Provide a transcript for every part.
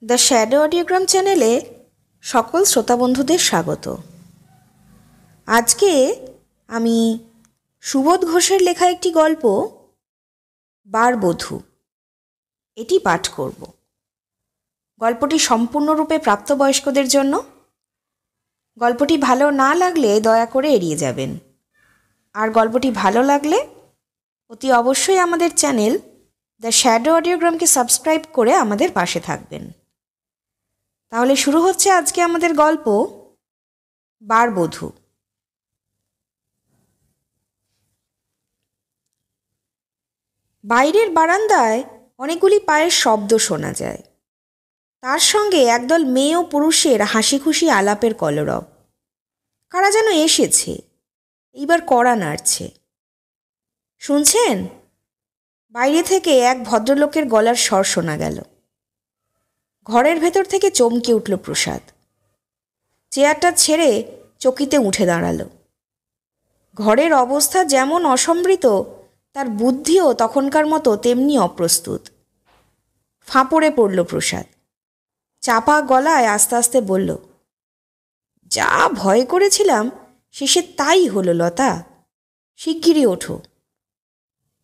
The shadow অডিওগ্রাম চ্যানেলে সকল শ্রোতা বন্ধুদের স্বাগত। আজকে আমি সুবোধ ঘোষের লেখা একটি গল্প বারবধূ এটি পাঠ করব। গল্পটি সম্পূর্ণরূপে প্রাপ্তবয়স্কদের জন্য। গল্পটি ভালো না লাগলে দয়া করে এড়িয়ে যাবেন, আর গল্পটি ভালো লাগলে অতি অবশ্যই আমাদের চ্যানেল দ্য শ্যাডো অডিওগ্রামকে সাবস্ক্রাইব করে আমাদের পাশে থাকবেন। তাহলে শুরু হচ্ছে আজকে আমাদের গল্প বারবধূ। বাইরের বারান্দায় অনেকগুলি পায়ের শব্দ শোনা যায়, তার সঙ্গে একদল মেয়ে ও পুরুষের হাসি খুশি আলাপের কলরব। কারা যেন এসেছে, এইবার কড়া নাড়ছে। শুনছেন? বাইরে থেকে এক ভদ্রলোকের গলার স্বর শোনা গেল। ঘরের ভেতর থেকে চমকে উঠল প্রসাদ। চেয়ারটা ছেড়ে চকিতে উঠে দাঁড়াল। ঘরের অবস্থা যেমন অসম্বৃত, তার বুদ্ধিও তখনকার মতো তেমনি অপ্রস্তুত। ফাঁপড়ে পড়ল প্রসাদ। চাপা গলায় আস্তে আস্তে বলল, যা ভয় করেছিলাম শেষে তাই হলো লতা। শিগগিরই ওঠো।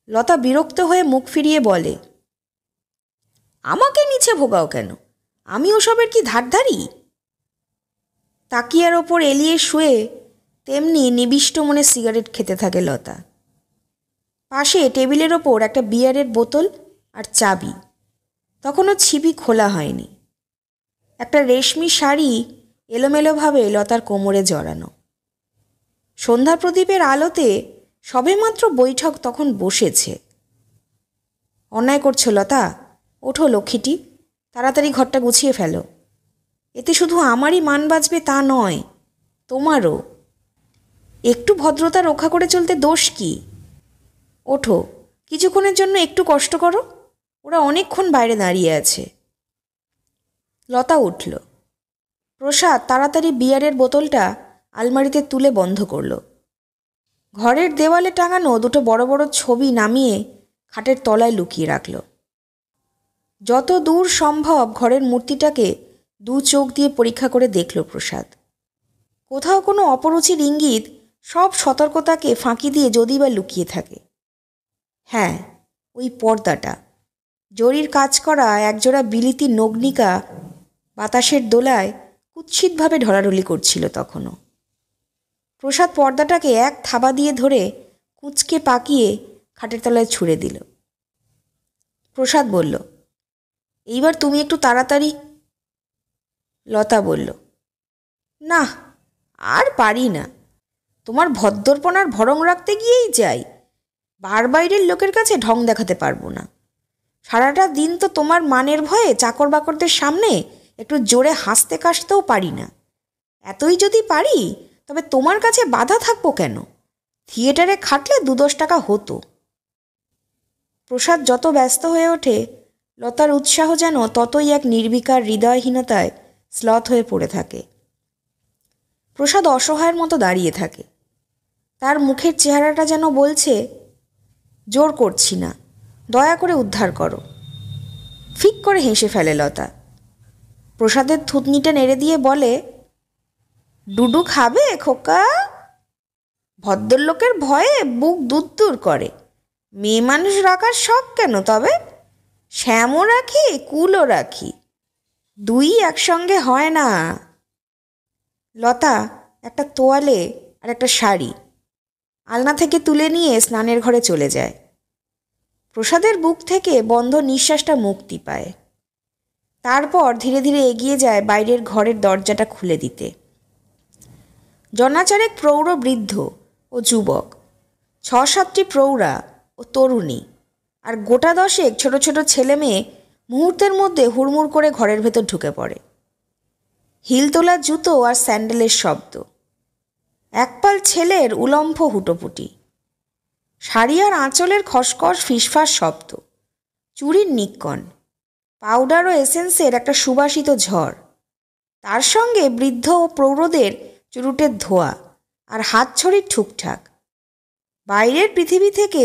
লতা বিরক্ত হয়ে মুখ ফিরিয়ে বলে, আমাকে নিচে ভোগাও কেন? আমি ওসবের কি ধারধারি? তাকিয়ার ওপর এলিয়ে শুয়ে তেমনি নিবিষ্ট মনে সিগারেট খেতে থাকে লতা। পাশে টেবিলের ওপর একটা বিয়ারের বোতল আর চাবি। তখনও ছিপি খোলা হয়নি। একটা রেশমি শাড়ি এলোমেলোভাবে লতার কোমরে জড়ানো। সন্ধ্যা প্রদীপের আলোতে সবেমাত্র বৈঠক তখন বসেছে। অন্যায় করছো লতা, ওঠো লক্ষ্মীটি, তাড়াতাড়ি ঘরটা গুছিয়ে ফেলো। এতে শুধু আমারই মান বাঁচবে তা নয়, তোমারও। একটু ভদ্রতা রক্ষা করে চলতে দোষ কি? ওঠো, কিছুক্ষণের জন্য একটু কষ্ট করো। ওরা অনেকক্ষণ বাইরে দাঁড়িয়ে আছে। লতা উঠল। প্রসাদ তাড়াতাড়ি বিয়ারের বোতলটা আলমারিতে তুলে বন্ধ করল। ঘরের দেওয়ালে টাঙানো দুটো বড় বড় ছবি নামিয়ে খাটের তলায় লুকিয়ে রাখল। যত দূর সম্ভব ঘরের মূর্তিটাকে দু চোখ দিয়ে পরীক্ষা করে দেখল প্রসাদ। কোথাও কোনো অপরুচির ইঙ্গিত সব সতর্কতাকে ফাঁকি দিয়ে যদি বা লুকিয়ে থাকে। হ্যাঁ, ওই পর্দাটা, জরির কাজ করা একজোড়া বিলিতি নগ্নিকা বাতাসের দোলায় কুৎসিতভাবে ঢলাঢলি করছিল তখনও। প্রসাদ পর্দাটাকে এক থাবা দিয়ে ধরে কুঁচকে পাকিয়ে খাটের তলায় ছুঁড়ে দিল। প্রসাদ বলল, এইবার তুমি একটু তাড়াতাড়ি। লতা বলল, না, আর পারি না। তোমার ভদ্দরপনার ভরং রাখতে গিয়েই যাই, বাইরের লোকের কাছে ঢং দেখাতে পারবো না। সারাটা দিন তো তোমার মানের ভয়ে চাকর বাকরদের সামনে একটু জোরে হাসতে কাশতেও পারি না। এতই যদি পারি তবে তোমার কাছে বাধা থাকবো কেন? থিয়েটারে খাটলে 2-10 টাকা হতো। প্রসাদ যত ব্যস্ত হয়ে ওঠে, লতার উৎসাহ যেন ততই এক নির্বিকার হৃদয়হীনতায় শ্লথ হয়ে পড়ে থাকে। প্রসাদ অসহায়ের মতো দাঁড়িয়ে থাকে। তার মুখের চেহারাটা যেন বলছে, জোর করছি না, দয়া করে উদ্ধার করো। ফিক করে হেসে ফেলে লতা। প্রসাদের থুতনিটা নেড়ে দিয়ে বলে, ডুডু খাবে খোকা? ভদ্রলোকের ভয়ে বুক দুত্তুর করে। মেয়ে মানুষ রাখার শখ কেন তবে? শ্যামও রাখি, কুলও রাখি, দুই একসঙ্গে হয় না। লতা একটা তোয়ালে আর একটা শাড়ি আলনা থেকে তুলে নিয়ে স্নানের ঘরে চলে যায়। প্রসাদের বুক থেকে বন্ধ নিঃশ্বাসটা মুক্তি পায়। তারপর ধীরে ধীরে এগিয়ে যায় বাইরের ঘরের দরজাটা খুলে দিতে। জনাচারেক প্রৌঢ় বৃদ্ধ ও যুবক, 6-7টি প্রৌঢ়া ও তরুণী, আর গোটা 10 ছোট ছোট ছেলে মেয়ে মুহূর্তের মধ্যে হুড়মুড় করে ঘরের ভেতর ঢুকে পড়ে। হিল তোলা জুতো আর স্যান্ডেলের শব্দ, একপাল ছেলের উলম্ফ হুটোপুটি, শাড়ি আর আঁচলের খসখস ফিসফাস শব্দ, চুড়ির নিক্কণ, পাউডার ও এসেন্সের একটা সুবাসিত ঝড়, তার সঙ্গে বৃদ্ধ ও প্রৌঢ়দের চুরুটের ধোয়া আর হাতছড়ির ঠুকঠাক। বাইরের পৃথিবী থেকে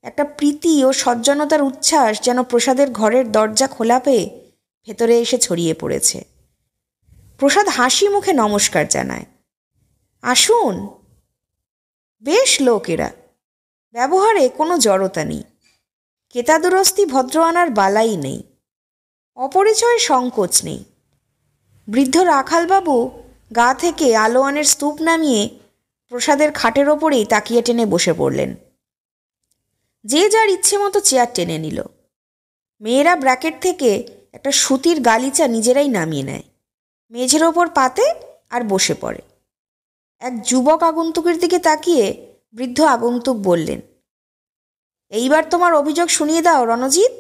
একটা প্রীতি ও সজ্জনতার উচ্ছ্বাস যেন প্রসাদের ঘরের দরজা খোলা পেয়ে ভেতরে এসে ছড়িয়ে পড়েছে। প্রসাদ হাসি মুখে নমস্কার জানায়। আসুন। বেশ লোক এরা, ব্যবহারে কোনো জড়তা নেই, কেতাদুরস্তি ভদ্র আনার বালাই নেই, অপরিচয় সংকোচ নেই। বৃদ্ধ রাখালবাবু গা থেকে আলোয়ানের স্তূপ নামিয়ে প্রসাদের খাটের ওপরেই তাকিয়ে টেনে বসে পড়লেন। যে যার ইচ্ছে মতো চেয়ার টেনে নিল। মেয়েরা ব্র্যাকেট থেকে একটা সুতির গালিচা নিজেরাই নামিয়ে নেয়, মেঝের ওপর পাতে আর বসে পড়ে। এক যুবক আগন্তুকের দিকে তাকিয়ে বৃদ্ধ আগন্তুক বললেন, এইবার তোমার অভিযোগ শুনিয়ে দাও রণজিৎ।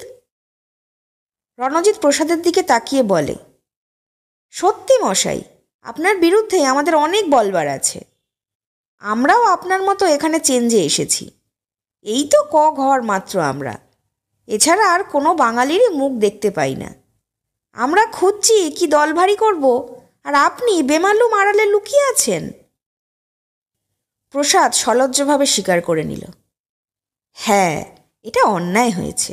রণজিৎ প্রসাদের দিকে তাকিয়ে বলে, সত্যি মশাই, আপনার বিরুদ্ধে আমাদের অনেক বলবার আছে। আমরাও আপনার মতো এখানে চেঞ্জে এসেছি। এই তো ঘর মাত্র আমরা, এছাড়া আর কোনো বাঙালিরই মুখ দেখতে পাই না। আমরা খুঁজছি কি দল ভারী করব, আর আপনি বেমালুম আড়ালে লুকিয়ে আছেন। প্রসাদ সলজ্জভাবে স্বীকার করে নিল, হ্যাঁ, এটা অন্যায় হয়েছে।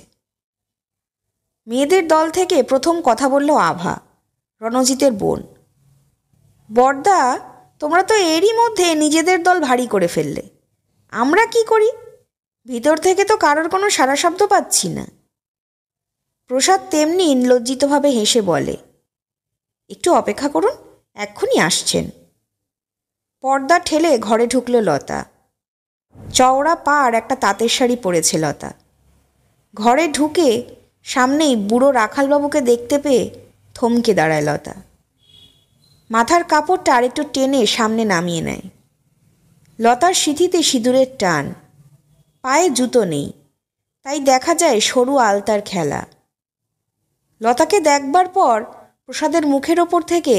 মেয়েদের দল থেকে প্রথম কথা বলল আভা, রণজিতের বোন। বড়দা, তোমরা তো এরই মধ্যে নিজেদের দল ভারী করে ফেললে। আমরা কি করি? ভিতর থেকে তো কারোর কোনো সারা শব্দ পাচ্ছি না। প্রসাদ তেমনি লজ্জিতভাবে হেসে বলে, একটু অপেক্ষা করুন, এক্ষুনি আসছেন। পর্দা ঠেলে ঘরে ঢুকল লতা। চওড়া পাড় একটা তাঁতের শাড়ি পরেছে লতা। ঘরে ঢুকে সামনেই বুড়ো রাখালবাবুকে দেখতে পেয়ে থমকে দাঁড়ায় লতা। মাথার কাপড়টা আরেকটু টেনে সামনে নামিয়ে নেয়। লতার সিঁথিতে সিঁদুরের টান, পায়ে জুতো নেই, তাই দেখা যায় সরু আলতার খেলা। লতাকে দেখবার পর প্রসাদের মুখের ওপর থেকে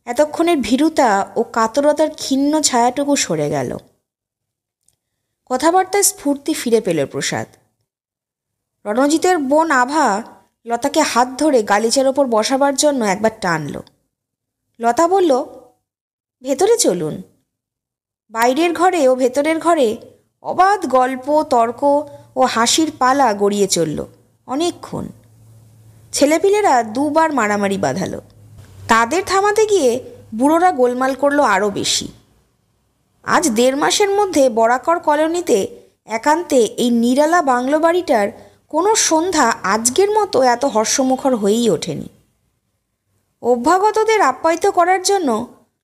এতক্ষণের ভীরুতা ও কাতরতার ক্ষীণ ছায়াটুকু সরে গেল। কথাবার্তায় স্ফূর্তি ফিরে পেল প্রসাদ। রণজিতের বোন আভা লতাকে হাত ধরে গালিচার ওপর বসাবার জন্য একবার টানল। লতা বলল, ভেতরে চলুন। বাইরের ঘরে ও ভেতরের ঘরে অবাধ গল্প, তর্ক ও হাসির পালা গড়িয়ে চলল অনেকক্ষণ। ছেলেপিলেরা দুবার মারামারি বাঁধালো। তাদের থামাতে গিয়ে বুড়োরা গোলমাল করলো আরও বেশি। আজ 1.5 মাসের মধ্যে বরাকর কলোনিতে একান্তে এই নিরালা বাংলো বাড়িটার কোনো সন্ধ্যা আজকের মতো এত হর্ষমুখর হয়েই ওঠেনি। অভ্যাগতদের আপ্যায়িত করার জন্য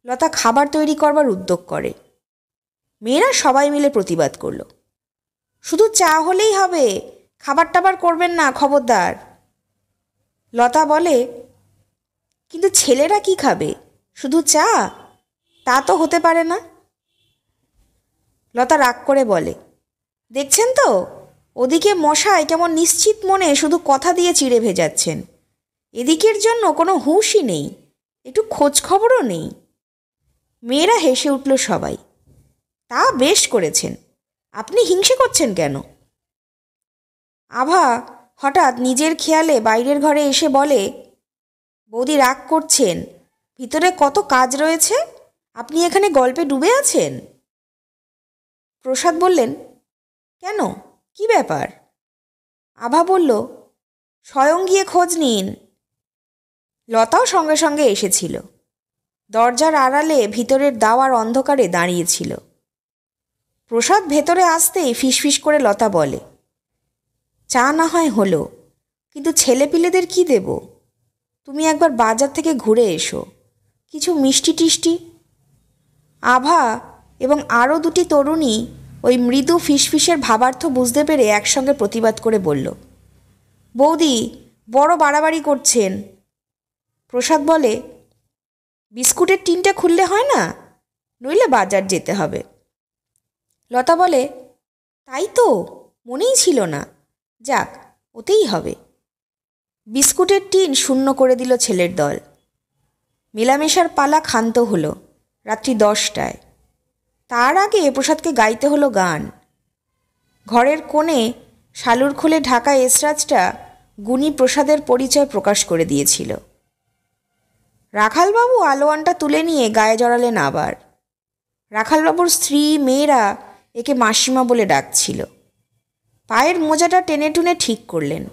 লতা খাবার তৈরি করবার উদ্যোগ করে। মেয়েরা সবাই মিলে প্রতিবাদ করল, শুধু চা হলেই হবে, খাবার টাবার করবেন না, খবরদার। লতা বলে, কিন্তু ছেলেরা কি খাবে, শুধু চা? তা তো হতে পারে না। লতা রাগ করে বলে, দেখছেন তো, ওদিকে মশাই কেমন নিশ্চিত মনে শুধু কথা দিয়ে চিড়ে ভেজাচ্ছেন। এদিকের জন্য কোনো হুঁশই নেই, একটু খোঁজ খবরও নেই। মেয়েরা হেসে উঠল সবাই। তা বেশ করেছেন, আপনি হিংসে করছেন কেন? আভা হঠাৎ নিজের খেয়ালে বাইরের ঘরে এসে বলে, বৌদি রাগ করছেন, ভিতরে কত কাজ রয়েছে, আপনি এখানে গল্পে ডুবে আছেন। প্রসাদ বললেন, কেন, কি ব্যাপার? আভা বলল, স্বয়ং গিয়ে খোঁজ নিন। লতাও সঙ্গে সঙ্গে এসেছিল। দরজার আড়ালে ভিতরের দাওয়ার অন্ধকারে দাঁড়িয়েছিল। প্রসাদ ভেতরে আসতেই ফিসফিস করে লতা বলে, চা না হয় হলো, কিন্তু ছেলেপিলেদের কি দেব? তুমি একবার বাজার থেকে ঘুরে এসো, কিছু মিষ্টি টিষ্টি। আভা এবং আরও 2টি তরুণী ওই মৃদু ফিসফিসের ভাবার্থ বুঝতে পেরে একসঙ্গে প্রতিবাদ করে বলল, বৌদি বড় বাড়াবাড়ি করছেন। প্রসাদ বলে, বিস্কুটের টিনটা খুললে হয় না, নইলে বাজার যেতে হবে। লতা বলে, তাই তো, মনেই ছিল না, যাক, ওতেই হবে। বিস্কুটের টিন শূন্য করে দিল ছেলের দল। মেলামেশার পালা ক্ষান্ত হলো রাত্রি 10টায়। তার আগে প্রসাদকে গাইতে হলো গান। ঘরের কোণে শালুর খুলে ঢাকা এসরাজটা গুণী প্রসাদের পরিচয় প্রকাশ করে দিয়েছিল। রাখালবাবু আলোয়ানটা তুলে নিয়ে গায়ে জড়ালেন আবার। রাখালবাবুর স্ত্রী, মেয়েরা একে মাসিমা বলে ডাকছিল। পায়ের মোজাটা টেনে টুনে ঠিক করলেন।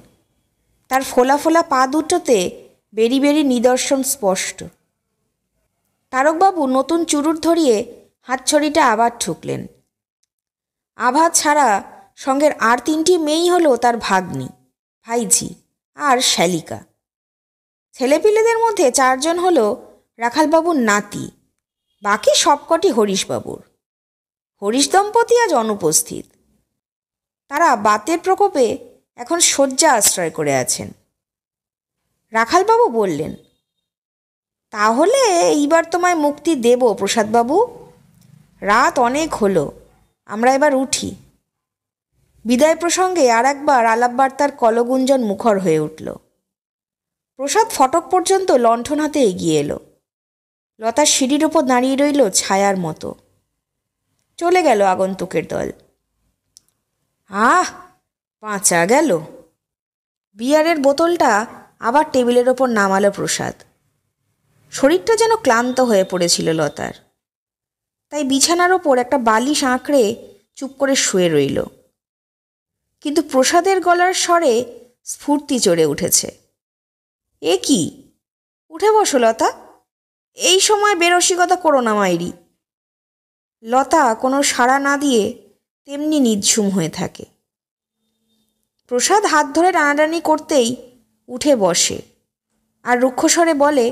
তার ফোলা ফোলা পা দুটোতে বেরি বেরি নিদর্শন স্পষ্ট। তারকবাবু নতুন চুরুট ধরিয়ে হাতছড়িটা আবার ঠুকলেন। আভা ছাড়া সঙ্গের আর 3টি মেয়েই হলো তার ভাগ্নি, ভাইঝি আর শ্যালিকা। ছেলেপিলেদের মধ্যে 4 জন হলো রাখালবাবুর নাতি, বাকি সবকটি হরিশবাবুর। হরিশ দম্পতি আজ অনুপস্থিত। তারা বাতের প্রকোপে এখন শয্যা আশ্রয় করে আছেন। রাখালবাবু বললেন, তাহলে এইবার তোমায় মুক্তি দেব প্রসাদবাবু। রাত অনেক হলো, আমরা এবার উঠি। বিদায় প্রসঙ্গে আর একবার আলাপবার্তার কলগুঞ্জন মুখর হয়ে উঠল। প্রসাদ ফটক পর্যন্ত লণ্ঠন হাতে এগিয়ে এলো। লতার সিঁড়ির ওপর দাঁড়িয়ে রইল ছায়ার মতো। চলে গেল আগন্তুকের দল। বাঁচা গেল। বিয়ারের বোতলটা আবার টেবিলের ওপর নামালো প্রসাদ। শরীরটা যেন ক্লান্ত হয়ে পড়েছিল লতার, তাই বিছানার ওপর একটা বালিশ আঁকড়ে চুপ করে শুয়ে রইল। কিন্তু প্রসাদের গলার স্বরে স্ফূর্তি চড়ে উঠেছে। এ কি, উঠে বসো লতা, এই সময় বেরসিকতা করো না মাইরি। লতা কোনো সাড়া না দিয়ে তেমনি নিঝুম হয়ে থাকে। প্রসাদ হাত ধরে টানাটানি করতেই উঠে বসে আর রুক্ষস্বরে বলে,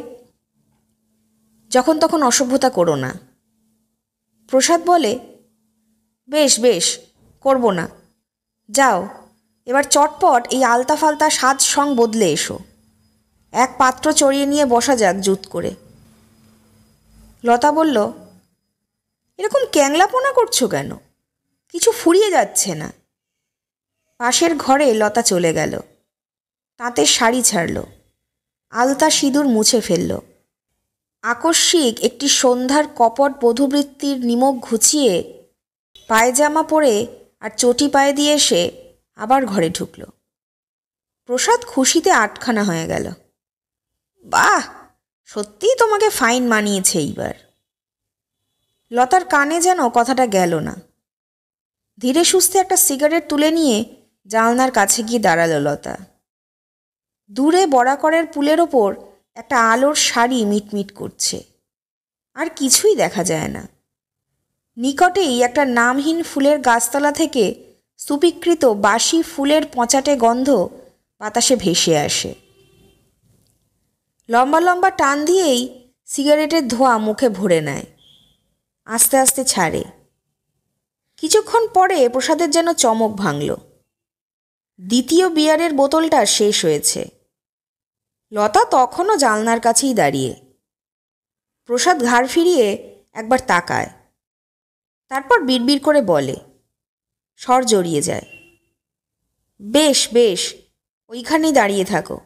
যখন তখন অসভ্যতা করো না। প্রসাদ বলে, বেশ বেশ, করব না। যাও, এবার চটপট এই আলতা ফালতা সাজ সং বদলে এসো। এক পাত্র চড়িয়ে নিয়ে বসা যাক জুত করে। লতা বলল, এরকম ক্যাংলাপোনা করছো কেন? কিছু ফুরিয়ে যাচ্ছে না। পাশের ঘরে লতা চলে গেল। তাঁতের শাড়ি ছাড়ল, আলতা সিঁদুর মুছে ফেলল। আকস্মিক একটি সন্ধ্যার কপট বধূবৃত্তির নিমক ঘুচিয়ে পায়জামা পরে আর চটি পায়ে দিয়ে এসে আবার ঘরে ঢুকল। প্রসাদ খুশিতে আটখানা হয়ে গেল। বাহ, সত্যিই তোমাকে ফাইন মানিয়েছে এইবার। লতার কানে যেন কথাটা গেল না। ধীরে সুস্থে একটা সিগারেট তুলে নিয়ে জানলার কাছে গিয়ে দাঁড়ালো লতা। দূরে বরাকরের পুলের ওপর একটা আলোর শাড়ি মিটমিট করছে, আর কিছুই দেখা যায় না। নিকটেই একটা নামহীন ফুলের গাছতলা থেকে স্তূপীকৃত বাসি ফুলের পঁচাটে গন্ধ বাতাসে ভেসে আসে। লম্বা লম্বা টান দিয়েই সিগারেটের ধোঁয়া মুখে ভরে নেয়, আস্তে আস্তে ছাড়ে। কিছুক্ষণ পরে প্রসাদের যেন চমক ভাঙল। দ্বিতীয় বিয়ারের বোতলটা শেষ হয়েছে। লতা তখনও জানলার কাছেই দাঁড়িয়ে। প্রসাদ ঘাড় ফিরিয়ে একবার তাকায়, তারপর বিড়বিড় করে বলে, স্বর জড়িয়ে যায়, বেশ বেশ, ওইখানেই দাঁড়িয়ে থাকো।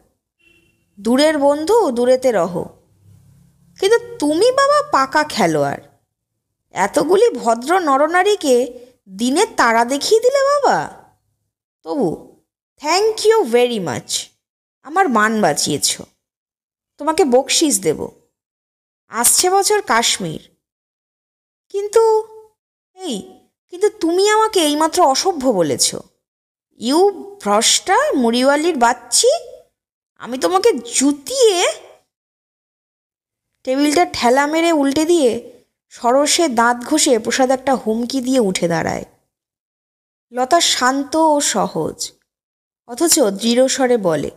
দূরের বন্ধু দূরেতে রহো। কিন্তু তুমি বাবা পাকা খেলোয়াড়। এতগুলি ভদ্র নরনারীকে দিনের তারা দেখিয়ে দিলে বাবা। তবু থ্যাংক ইউ ভেরি মাচ, আমার মান বাঁচিয়েছ। তোমাকে বকশিস দেব। আসছে বছর কাশ্মীর। কিন্তু কিন্তু তুমি আমাকে এইমাত্র অসভ্য বলেছ। ইউ ভ্রষ্টা মুড়িওয়ালির বাচ্চি, আমি তোমাকে জুতিয়ে। টেবিলটা ঠেলা মেরে উল্টে দিয়ে সরসে দাঁত ঘষে প্রসাদ একটা হুমকি দিয়ে উঠে দাঁড়ায়। লতা শান্ত ও সহজ, অথচ দৃঢ়স্বরে বলে,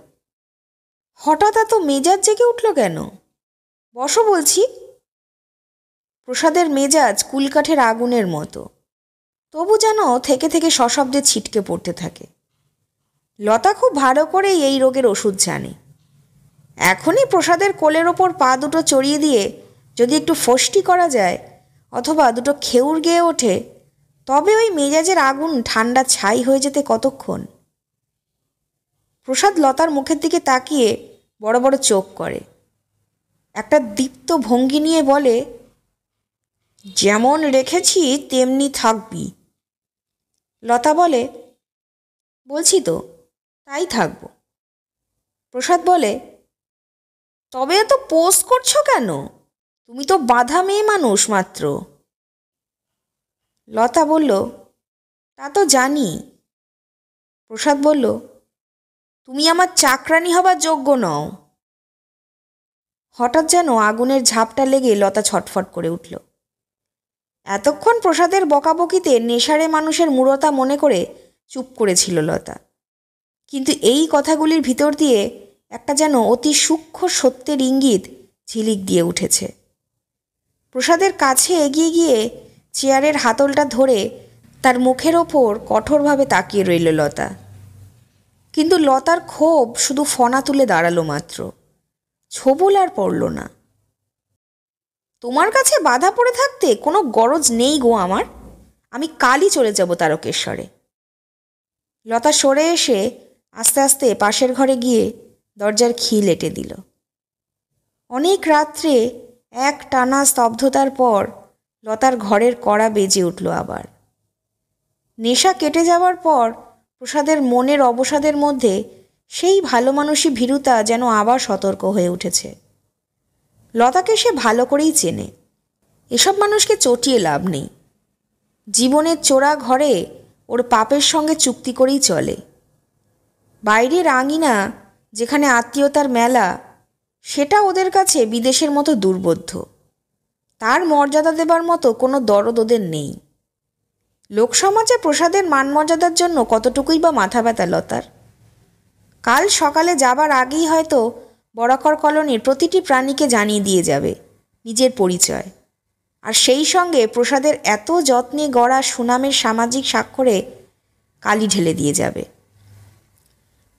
হঠাৎ এত মেজাজ জেগে উঠল কেন? বসো বলছি। প্রসাদের মেজাজ কুলকাঠের আগুনের মতো, তবু যেন থেকে থেকে সশব্দে ছিটকে পড়তে থাকে। লতা খুব ভালো করেই এই রোগের ওষুধ জানে। এখনই প্রসাদের কোলের ওপর পা দুটো চড়িয়ে দিয়ে যদি একটু ফষ্টি করা যায়, অথবা দুটো খেউর গেয়ে ওঠে, তবে ওই মেজাজের আগুন ঠান্ডা ছাই হয়ে যেতে কতক্ষণ। প্রসাদ লতার মুখের দিকে তাকিয়ে বড় বড় চোখ করে, একটা দীপ্ত ভঙ্গি নিয়ে বলে, যেমন রেখেছি তেমনি থাকবি। লতা বলে, বলছি তো, তাই থাকব। প্রসাদ বলে, তবে এত পোজ করছো কেন? তুমি তো বাঁধা মেয়ে মানুষ মাত্র। লতা বলল, তা তো জানি। প্রসাদ বলল, তুমি আমার চাকরানি হবার যোগ্য নও। হঠাৎ যেন আগুনের ঝাপটা লেগে লতা ছটফট করে উঠল। এতক্ষণ প্রসাদের বকাবকিতে নেশারে মানুষের মূঢ়তা মনে করে চুপ করেছিল লতা, কিন্তু এই কথাগুলির ভিতর দিয়ে একটা যেন অতি সূক্ষ্ম সত্যের ইঙ্গিত ঝিলিক দিয়ে উঠেছে। প্রসাদের কাছে এগিয়ে গিয়ে চেয়ারের হাতলটা ধরে তার মুখের ওপর কঠোরভাবে তাকিয়ে রইল লতা। কিন্তু লতার ক্ষোভ শুধু ফনা তুলে দাঁড়ালো মাত্র, ছোবল আর পড়ল না। তোমার কাছে বাধা পড়ে থাকতে কোনো গরজ নেই গো আমার, আমি কালই চলে যাব তারকেশ্বরে। লতা সরে এসে আস্তে আস্তে পাশের ঘরে গিয়ে দরজার খিল এঁটে দিল। অনেক রাত্রে এক টানা স্তব্ধতার পর লতার ঘরের কড়া বেজে উঠল আবার। নেশা কেটে যাওয়ার পর প্রসাদের মনের অবসাদের মধ্যে সেই ভালো মানুষই ভীরুতা যেন আবার সতর্ক হয়ে উঠেছে। লতাকে সে ভালো করেই চেনে, এসব মানুষকে চটিয়ে লাভ নেই। জীবনের চোরা ঘরে ওর পাপের সঙ্গে চুক্তি করেই চলে। বাইরের আঙিনা যেখানে আত্মীয়তার মেলা, সেটা ওদের কাছে বিদেশের মতো দুর্বোধ্য। তার মর্যাদা দেবার মতো কোনো দরদ ওদের নেই। লোকসমাজে প্রসাদের মান মর্যাদার জন্য কতটুকুই বা মাথা ব্যথা লতার। কাল সকালে যাবার আগেই হয়তো বরাকর কলোনির প্রতিটি প্রাণীকে জানিয়ে দিয়ে যাবে নিজের পরিচয়, আর সেই সঙ্গে প্রসাদের এত যত্নে গড়া সুনামের সামাজিক স্বাক্ষরে কালি ঢেলে দিয়ে যাবে।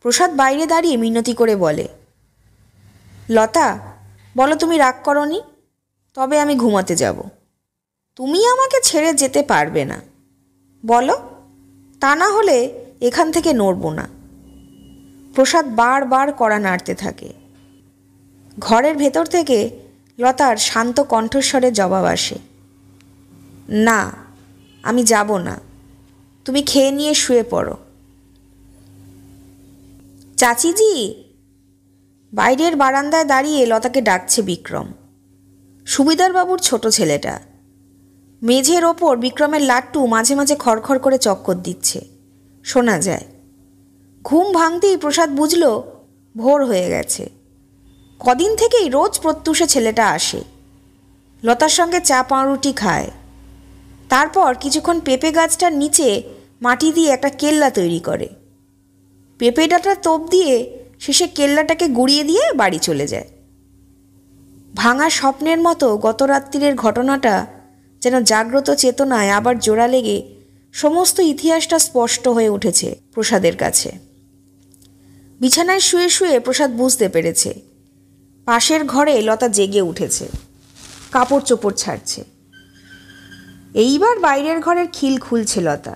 প্রসাদ বাইরে দাঁড়িয়ে মিনতি করে বলে, লতা, বলো তুমি রাগ করনি? তবে আমি ঘুমাতে যাব। তুমি আমাকে ছেড়ে যেতে পারবে না, বলো, তা না হলে এখান থেকে নড়ব না। প্রসাদ বারবার কড়া নাড়তে থাকে। ঘরের ভেতর থেকে লতার শান্ত কণ্ঠস্বরে জবাব আসে, না, আমি যাব না, তুমি খেয়ে নিয়ে শুয়ে পড়ো। চাচিজি! বাইরের বারান্দায় দাঁড়িয়ে লতাকে ডাকছে বিক্রম, সুবিদারবাবুর ছোট ছেলেটা। মেঝের ওপর বিক্রমের লাট্টু মাঝে মাঝে খড়খড় করে চক্কর দিচ্ছে, শোনা যায়। ঘুম ভাঙতেই প্রসাদ বুঝল ভোর হয়ে গেছে। কদিন থেকেই রোজ প্রত্যুষে ছেলেটা আসে, লতার সঙ্গে চা পাউরুটি খায়। তারপর কিছুক্ষণ পেঁপে গাছটার নিচে মাটি দিয়ে একটা কেল্লা তৈরি করে। পেঁপে ডাঁটা তোপ দিয়ে শেষে কেল্লাটাকে গুঁড়িয়ে দিয়ে বাড়ি চলে যায়। ভাঙা স্বপ্নের মতো গত রাত্রিরের ঘটনাটা যেন জাগ্রত চেতনায় আবার জোড়া লেগে সমস্ত ইতিহাসটা স্পষ্ট হয়ে উঠেছে প্রসাদের কাছে। বিছানায় শুয়ে শুয়ে প্রসাদ বুঝতে পেরেছে পাশের ঘরে লতা জেগে উঠেছে, কাপড় চোপড় ছাড়ছে। এইবার বাইরের ঘরের খিল খুলছে লতা।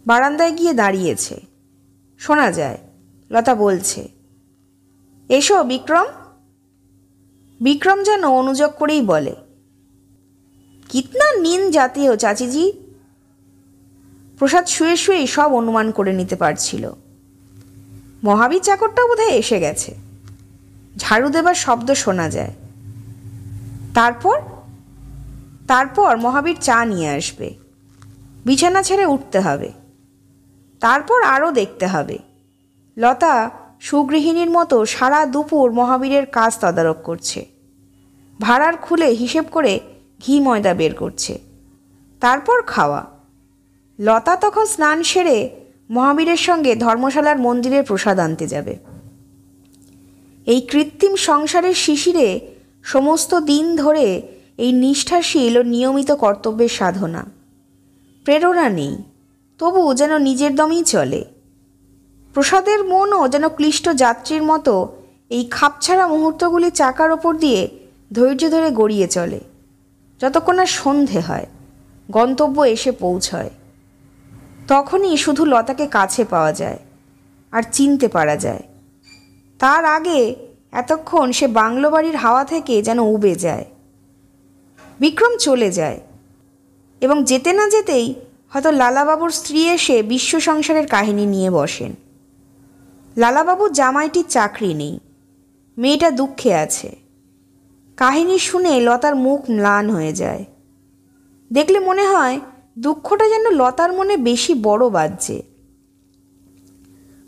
বারান্দায় গিয়ে দাঁড়িয়েছে। শোনা যায় লতা বলছে, এসো বিক্রম। বিক্রম যেন অনুযোগ করেই বলে, কিতনা নীন জাতি হো চাচিজি। প্রসাদ শুয়ে শুয়েই সব অনুমান করে নিতে পারছিল। মহাবীর চাকরটা বোধহয় এসে গেছে। ঝাড়ু দেবার শব্দ শোনা যায়। তারপর মহাবীর চা নিয়ে আসবে। বিছানা ছেড়ে উঠতে হবে। তারপর আরও দেখতে হবে। লতা সুগৃহিণীর মতো সারা দুপুর মহাবীরের কাজ তদারক করছে। ভাঁড়ার খুলে হিসেব করে ঘি ময়দা বের করছে। তারপর খাওয়া। লতা তখন স্নান সেরে মহাবীরের সঙ্গে ধর্মশালার মন্দিরের প্রসাদ আনতে যাবে। এই কৃত্রিম সংসারের শিশিরে সমস্ত দিন ধরে এই নিষ্ঠাশীল ও নিয়মিত কর্তব্যের সাধনা। প্রেরণা নেই, তবু যেন নিজের দমেই চলে। প্রসাদের মনও যেন ক্লিষ্ট যাত্রীর মতো এই খাপছাড়া মুহূর্তগুলি চাকার ওপর দিয়ে ধৈর্য ধরে গড়িয়ে চলে, যতক্ষণ না সন্ধে হয়, গন্তব্য এসে পৌঁছয়। তখনই শুধু লতাকে কাছে পাওয়া যায় আর চিনতে পারা যায়। তার আগে এতক্ষণ সে বাংলো বাড়ির হাওয়া থেকে যেন উবে যায়। বিক্রম চলে যায় এবং যেতে না যেতেই হয়তো লালাবাবুর স্ত্রী এসে বিশ্ব সংসারের কাহিনী নিয়ে বসেন। লালাবাবুর জামাইটির চাকরি নেই, মেয়েটা দুঃখে আছে। কাহিনী শুনে লতার মুখ ম্লান হয়ে যায়। দেখলে মনে হয় দুঃখটা যেন লতার মনে বেশি বড় বাজছে।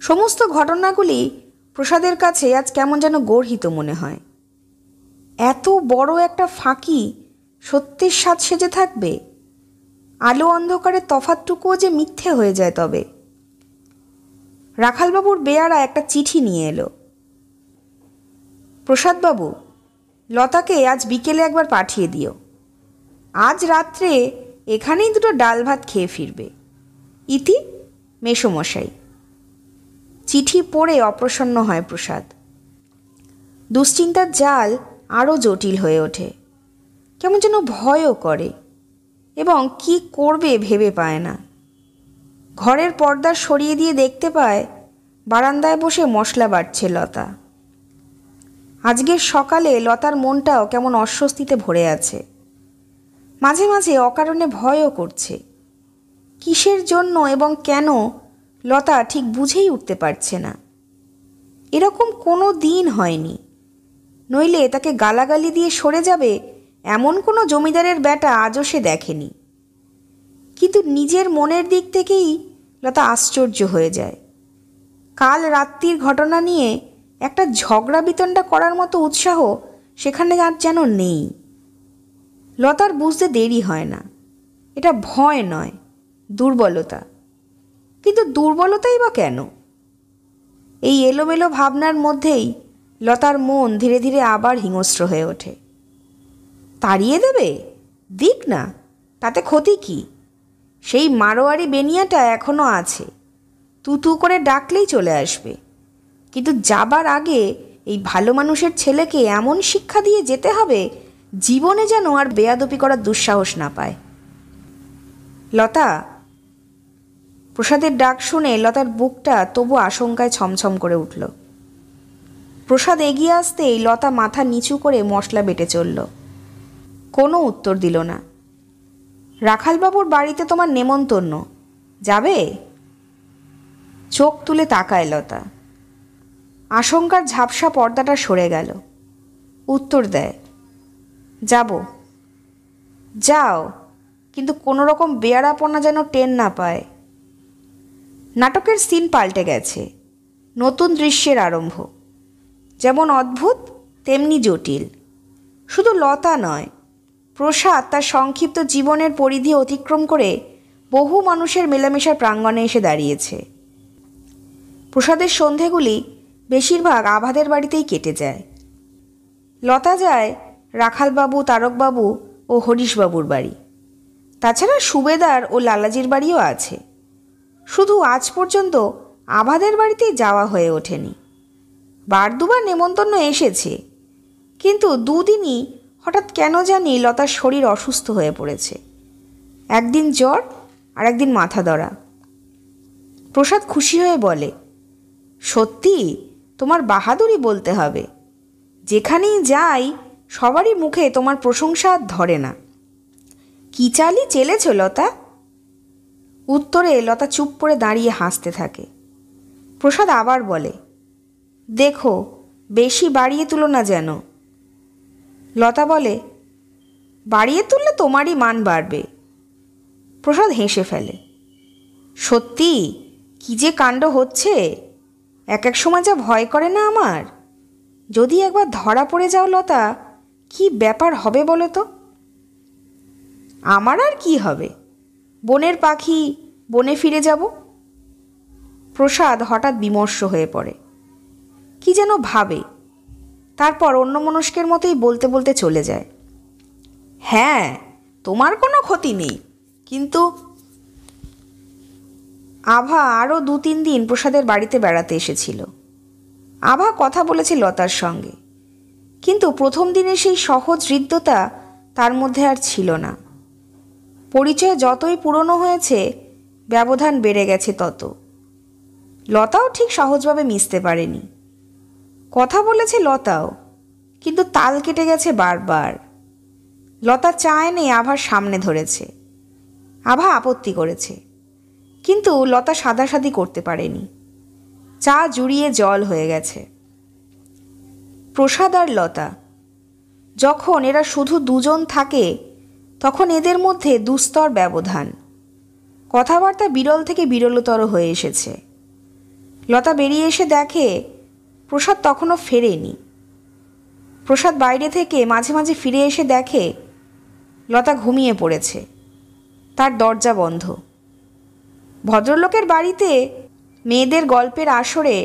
সমস্ত ঘটনাগুলি প্রসাদের কাছে আজ কেমন যেন গর্হিত মনে হয়। এত বড় একটা ফাঁকি সত্যের স্বাদ সেজে থাকবে? আলো অন্ধকারের তফাৎটুকুও যে মিথ্যে হয়ে যায় তবে। রাখালবাবুর বেয়ারা একটা চিঠি নিয়ে এলো। প্রসাদবাবু, লতাকে আজ বিকেলে একবার পাঠিয়ে দিও। আজ রাত্রে এখানেই দুটো ডাল ভাত খেয়ে ফিরবে। ইতি, মেসোমশাই। চিঠি পড়ে অপ্রসন্ন হয় প্রসাদ। দুশ্চিন্তার জাল আরও জটিল হয়ে ওঠে। কেমন যেন ভয়ও করে এবং কি করবে ভেবে পায় না। ঘরের পর্দা সরিয়ে দিয়ে দেখতে পায় বারান্দায় বসে মশলা বাটছে লতা। আজকের সকালে লতার মনটাও কেমন অস্বস্তিতে ভরে আছে। মাঝে মাঝে অকারণে ভয়ও করছে। কিসের জন্য এবং কেন লতা ঠিক বুঝেই উঠতে পারছে না। এরকম কোনো দিন হয়নি, নইলে তাকে গালাগালি দিয়ে সরে যাবে এমন কোনো জমিদারের বেটা আজও সে দেখেনি। কিন্তু নিজের মনের দিক থেকেই লতা আশ্চর্য হয়ে যায়। কাল রাত্রির ঘটনা নিয়ে একটা ঝগড়া বিতণ্ডা করার মতো উৎসাহ সেখানে আর যেন নেই। লতার বুঝতে দেরি হয় না, এটা ভয় নয়, দুর্বলতা। কিন্তু দুর্বলতাই বা কেন? এই এলোমেলো ভাবনার মধ্যেই লতার মন ধীরে ধীরে আবার হিংস্র হয়ে ওঠে। তাড়িয়ে দেবে? দিক না, তাতে ক্ষতি কি? সেই মারোয়ারি বেনিয়াটা এখনও আছে, তু তু করে ডাকলেই চলে আসবে। কিন্তু যাবার আগে এই ভালো মানুষের ছেলেকে এমন শিক্ষা দিয়ে যেতে হবে জীবনে যেন আর বেয়াদপি করার দুঃসাহস না পায়। লতা! প্রসাদের ডাক শুনে লতার বুকটা তবু আশঙ্কায় ছমছম করে উঠল। প্রসাদ এগিয়ে আসতেই লতা মাথা নিচু করে মশলা বেটে চলল। কোনো উত্তর দিল না। রাখালবাবুর বাড়িতে তোমার নেমন্তন্ন, যাবে? চোখ তুলে তাকায় লতা। আশঙ্কার ঝাপসা পর্দাটা সরে গেল। উত্তর দেয়, যাব। যাও, কিন্তু কোনো রকম বেয়ারাপনা যেন টেন না পায়। নাটকের সিন পাল্টে গেছে, নতুন দৃশ্যের আরম্ভ। যেমন অদ্ভুত তেমনি জটিল। শুধু লতা নয়, প্রসাদ তার সংক্ষিপ্ত জীবনের পরিধি অতিক্রম করে বহু মানুষের মেলামেশার প্রাঙ্গণে এসে দাঁড়িয়েছে। প্রসাদের সন্ধেগুলি বেশিরভাগ আভাদের বাড়িতেই কেটে যায়। লতা যায় রাখালবাবু, তারকবাবু ও হরিশবাবুর বাড়ি। তাছাড়া সুবেদার ও লালাজির বাড়িও আছে। শুধু আজ পর্যন্ত আভাদের বাড়িতেই যাওয়া হয়ে ওঠেনি। বার দুবার নেমন্তন্ন এসেছে, কিন্তু দুদিনই হঠাৎ কেন জানি লতার শরীর অসুস্থ হয়ে পড়েছে। একদিন জ্বর আর একদিন মাথা ধরা। প্রসাদ খুশি হয়ে বলে, সত্যি তোমার বাহাদুরি বলতে হবে। যেখানেই যাই সবারই মুখে তোমার প্রশংসা আর ধরে না। কি চালি চেলেছ লতা? উত্তরে লতা চুপ করে দাঁড়িয়ে হাসতে থাকে। প্রসাদ আবার বলে, দেখো বেশি বাড়িয়ে তুলো না যেন। লতা বলে, বাড়িয়ে তুললে তোমারই মান বাড়বে। প্রসাদ হেসে ফেলে। সত্যি কি যে কাণ্ড হচ্ছে! এক এক সময় যা ভয় করে না আমার। যদি একবার ধরা পড়ে যাও লতা, কি ব্যাপার হবে বলো তো? আমার আর কি হবে? বনের পাখি, বনে ফিরে যাব। প্রসাদ হঠাৎ বিমর্ষ হয়ে পড়ে। কি যেন ভাবে, তারপর অন্যমনস্কের মতোই বলতে বলতে চলে যায়, হ্যাঁ তোমার কোনো ক্ষতি নেই, কিন্তু আভা আরও 2-3 দিন প্রসাদের বাড়িতে বেড়াতে এসেছিল। আভা কথা বলেছে লতার সঙ্গে, কিন্তু প্রথম দিনের সেই সহজ হৃদ্যতা তার মধ্যে আর ছিল না। পরিচয় যতই পুরনো হয়েছে ব্যবধান বেড়ে গেছে তত। লতাও ঠিক সহজভাবে মিশতে পারেনি। কথা বলেছে লতাও, কিন্তু তাল কেটে গেছে বারবার। লতা চা এনে আভার সামনে ধরেছে। আভা আপত্তি করেছে, কিন্তু লতা সাদাসাদি করতে পারেনি। চা জুড়িয়ে জল হয়ে গেছে। প্রসাদ আর লতা, যখন এরা শুধু দুজন থাকে তখন এদের মধ্যে দুস্তর ব্যবধান। কথাবার্তা বিরল থেকে বিরলতর হয়ে এসেছে। লতা বেরিয়ে এসে দেখে প্রসাদ তখনও ফেরেনি। প্রসাদ বাইরে থেকে মাঝে মাঝে ফিরে এসে দেখে লতা ঘুমিয়ে পড়েছে, তার দরজা বন্ধ। ভদ্রলোকের বাড়িতে মেয়েদের গল্পের আসরে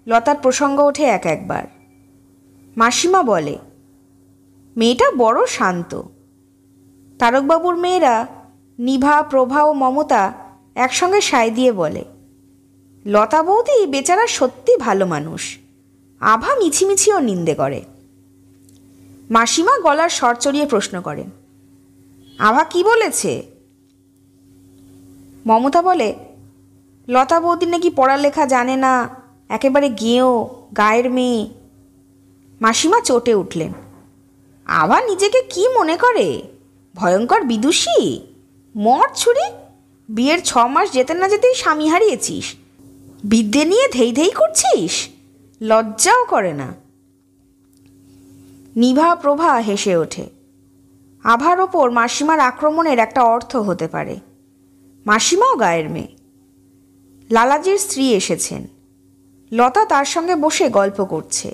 লতার প্রসঙ্গ ওঠে এক একবার। মাসিমা বলে, মেয়েটা বড় শান্ত। তারকবাবুর মেয়েরা নিভা, প্রভা ও মমতা একসঙ্গে সায় দিয়ে বলে, লতা বৌদি বেচারা সত্যি ভালো মানুষ। আভা মিছিমিছিও নিন্দে করে। মাসিমা গলার স্বর চড়িয়ে প্রশ্ন করেন, আভা কি বলেছে? মমতা বলে, লতা বৌদি নাকি পড়ালেখা জানে না, একেবারে গেঁয়ো, গায়ের মেয়ে। মাসিমা চটে উঠলেন, আভা নিজেকে কি মনে করে? ভয়ঙ্কর বিদুষী, মর ছুরি। বিয়ের 6 মাস যেতে না যেতেই স্বামী হারিয়েছিস, বিদ্যে নিয়ে ধেই ধেই করছিস, লজ্জাও করে না। নিভা, প্রভা হেসে ওঠে। আভার ওপর মাসিমার আক্রমণের একটা অর্থ হতে পারে। মাসিমাও গায়ের মেয়ে। লালাজির স্ত্রী এসেছেন। লতা তার সঙ্গে বসে গল্প করছে।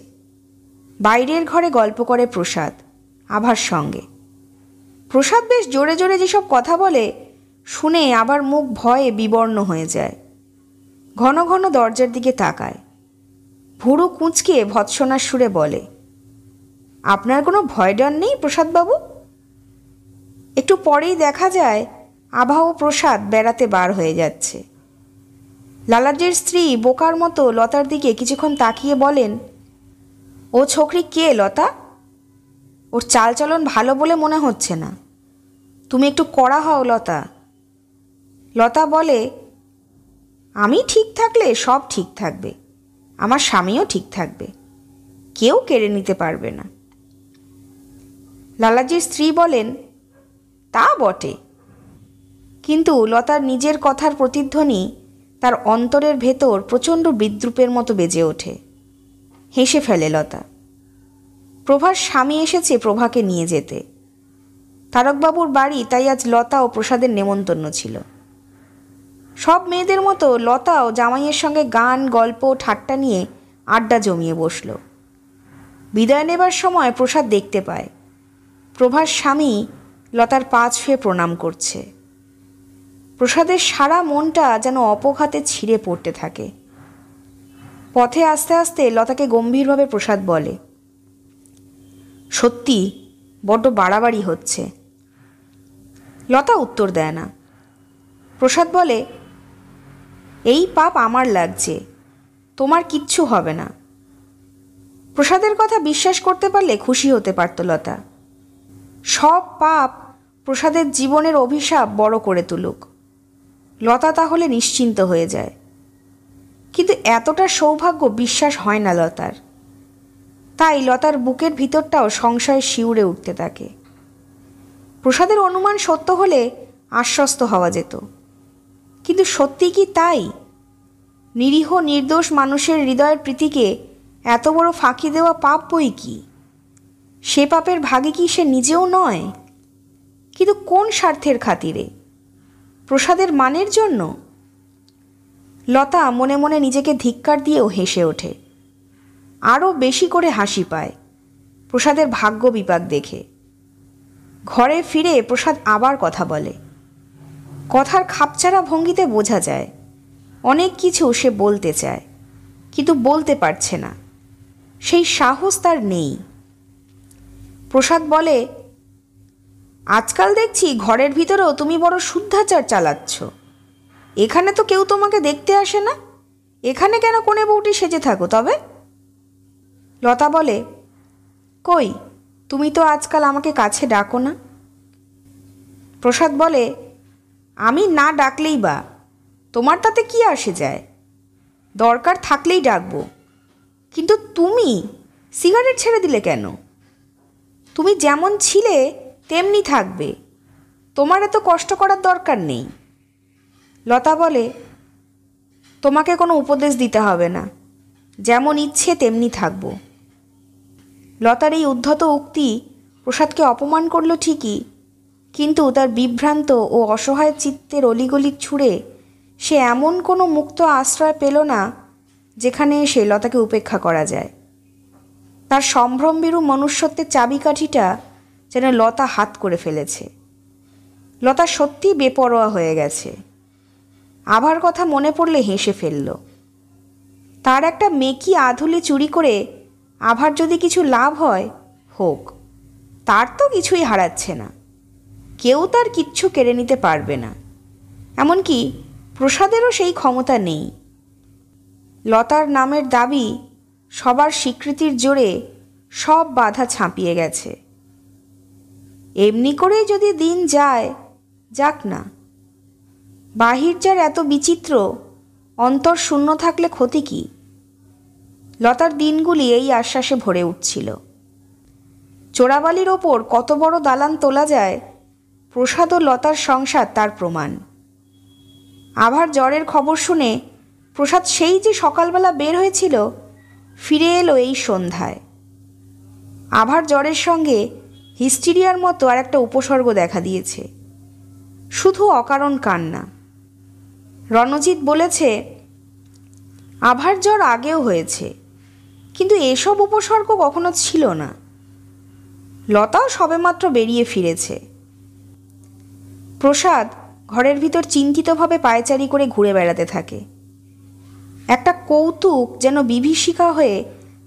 বাইরের ঘরে গল্প করে প্রসাদ আভার সঙ্গে। প্রসাদ বেশ জোরে জোরে যেসব কথা বলে শুনে আবার মুখ ভয়ে বিবর্ণ হয়ে যায়। ঘন ঘন দরজার দিকে তাকায়। ভুরু কুঁচকে ভৎসনার সুরে বলে, আপনার কোনো ভয় ডর নেই প্রসাদবাবু? একটু পরেই দেখা যায় আভা ও প্রসাদ বেড়াতে বার হয়ে যাচ্ছে। লালাজির স্ত্রী বোকার মতো লতার দিকে কিছুক্ষণ তাকিয়ে বলেন, ও ছোকরি কে লতা? ওর চালচলন ভালো বলে মনে হচ্ছে না, তুমি একটু কড়া হও লতা। লতা বলে, আমি ঠিক থাকলে সব ঠিক থাকবে, আমার স্বামীও ঠিক থাকবে, কেউ কেড়ে নিতে পারবে না। লালাজির স্ত্রী বলেন, তা বটে। কিন্তু লতার নিজের কথার প্রতিধ্বনি তার অন্তরের ভেতর প্রচণ্ড বিদ্রূপের মতো বেজে ওঠে। হেসে ফেলে লতা। প্রভার স্বামী এসেছে প্রভাকে নিয়ে যেতে। তারকবাবুর বাড়ি, তাই আজ লতা ও প্রসাদের নেমন্তন্ন ছিল। সব মেয়েদের মতো লতাও জামাইয়ের সঙ্গে গান, গল্প, ঠাট্টা নিয়ে আড্ডা জমিয়ে বসল। বিদায় নেবার সময় প্রসাদ দেখতে পায় প্রভার স্বামী লতার পা ছুঁয়ে প্রণাম করছে। প্রসাদের সারা মনটা যেন অপঘাতে ছিঁড়ে পড়তে থাকে। পথে আস্তে আস্তে লতাকে গম্ভীরভাবে প্রসাদ বলে, সত্যি বড্ড বাড়াবাড়ি হচ্ছে। লতা উত্তর দেয় না। প্রসাদ বলে, এই পাপ আমার লাগছে, তোমার কিচ্ছু হবে না। প্রসাদের কথা বিশ্বাস করতে পারলে খুশি হতে পারত লতা। সব পাপ প্রসাদের জীবনের অভিশাপ বড় করে তুলুক, লতা তাহলে নিশ্চিন্ত হয়ে যায়। কিন্তু এতটা সৌভাগ্য বিশ্বাস হয় না লতার। তাই লতার বুকের ভিতরটাও সংশয়ে শিউরে উঠতে থাকে। প্রসাদের অনুমান সত্য হলে আশ্বস্ত হওয়া যেত, কিন্তু সত্যি কি তাই? নিরীহ নির্দোষ মানুষের হৃদয়ের প্রীতিকে এত বড় ফাঁকি দেওয়া পাপ বই কি? সে পাপের ভাগে কি সে নিজেও নয়? কিন্তু কোন স্বার্থের খাতিরে? প্রসাদের মানের জন্য? লতা মনে মনে নিজেকে ধিক্কার দিয়েও হেসে ওঠে। আরও বেশি করে হাসি পায় প্রসাদের ভাগ্য বিপাক দেখে। ঘরে ফিরে প্রসাদ আবার কথা বলে। কথার খাপছাড়া ভঙ্গিতে বোঝা যায় অনেক কিছু সে বলতে চায়, কিন্তু বলতে পারছে না, সেই সাহস তার নেই। প্রসাদ বলে, আজকাল দেখছি ঘরের ভিতরেও তুমি বড় শুদ্ধাচার চালাচ্ছ। এখানে তো কেউ তোমাকে দেখতে আসে না, এখানে কেন কোণে বউটি সেজে থাকো তবে? লতা বলে, কই, তুমি তো আজকাল আমাকে কাছে ডাকো না। প্রসাদ বলে, আমি না ডাকলেই বা তোমার তাতে কি আসে যায়? দরকার থাকলেই ডাকবো, কিন্তু তুমি সিগারেট ছেড়ে দিলে কেন? তুমি যেমন ছিলে তেমনি থাকবে, তোমার এত কষ্ট করার দরকার নেই। লতা বলে, তোমাকে কোনো উপদেশ দিতে হবে না, যেমন ইচ্ছে তেমনি থাকব। লতার এই উদ্ধত উক্তি প্রসাদকে অপমান করল ঠিকই, কিন্তু তার বিভ্রান্ত ও অসহায় চিত্তের অলিগলি ছুঁড়ে সে এমন কোনো মুক্ত আশ্রয় পেল না যেখানে এসে লতাকে উপেক্ষা করা যায়। তার সম্ভ্রমভীরু মনুষ্যত্বের চাবিকাঠিটা যেন লতা হাত করে ফেলেছে। লতা সত্যিই বেপরোয়া হয়ে গেছে। আভার কথা মনে পড়লে হেসে ফেলল। তার একটা মেকি আধুলি চুরি করে আভার যদি কিছু লাভ হয় হোক, তার তো কিছুই হারাচ্ছে না। কেউ তার কিচ্ছু কেড়ে নিতে পারবে না, এমনকি প্রসাদেরও সেই ক্ষমতা নেই। লতার নামের দাবি সবার স্বীকৃতির জোরে সব বাধা ছাপিয়ে গেছে। এমনি করেই যদি দিন যায়, যাক না। বাহির যার এত বিচিত্র, অন্তর শূন্য থাকলে ক্ষতি কি? লতার দিনগুলি এই আশ্বাসে ভরে উঠছিল। চোরাবালির ওপর কত বড় দালান তোলা যায়, প্রসাদ ও লতার সংসার তার প্রমাণ। আভার জ্বরের খবর শুনে প্রসাদ সেই যে সকালবেলা বের হয়েছিল, ফিরে এলো এই সন্ধ্যায়। আভার জ্বরের সঙ্গে হিস্টিরিয়ার মতো আর একটা উপসর্গ দেখা দিয়েছে, শুধু অকারণ কান্না। রণজিৎ বলেছে আভার জ্বর আগেও হয়েছে, কিন্তু এসব উপসর্গ কখনো ছিল না। লতাও সবেমাত্র বেরিয়ে ফিরেছে। প্রসাদ ঘরের ভিতর চিন্তিতভাবে পায়চারি করে ঘুরে বেড়াতে থাকে। একটা কৌতুক যেন বিভীষিকা হয়ে